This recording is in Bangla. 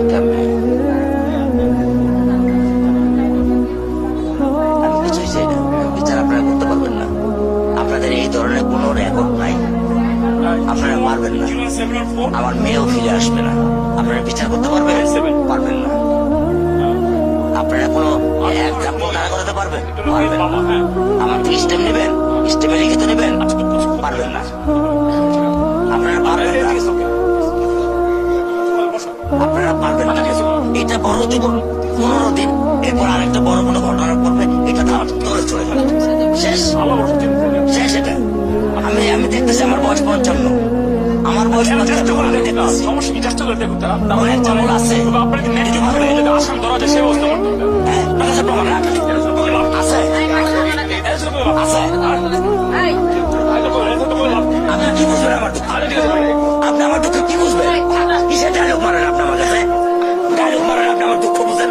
কেমনে? আমি কিছুই চাই না, বিচার আপনারা করতে পারবেন না। আপনাদের এই ধরনের কোনো রেকর্ড নাই। আপনারা পারবেন না, আমার মেয়েও ফিরে আসবে না। আপনারা বিচার করতে পারবেন? পারবেন না। আপনারা কোনো এক্সাম্পল দাঁড়া করাতে পারবেন? পারবেন না। আমার থেকে স্টেপ নেবেন, স্টেপে লিখিত নেবেন? পারবেন না। আপনারা পারবেন না, আপনারা পারবেন না। এটা বড় জীবন 15 দিন, এরপর আরেকটা বড় কোনো ঘটনা করবে, এটা তো ধরে চলে যাবে, শেষ শেষ। এটা আমি দেখতেছি আমার বয়স 55, আমার বয়স 55, আমি দেখতেছি অনেক ঝামেলা আছে। হ্যাঁ, আছে প্রমাণ আছে, আছে। আপনি কি বুঝবেন আমার দুঃখ? আপনি আমার দুঃখ কি বুঝবেন? কিসের ডায়লগ মারেন আপনি আমার কাছে? ডায়লগ মারেন আপনি আমার দুঃখ বুঝেন?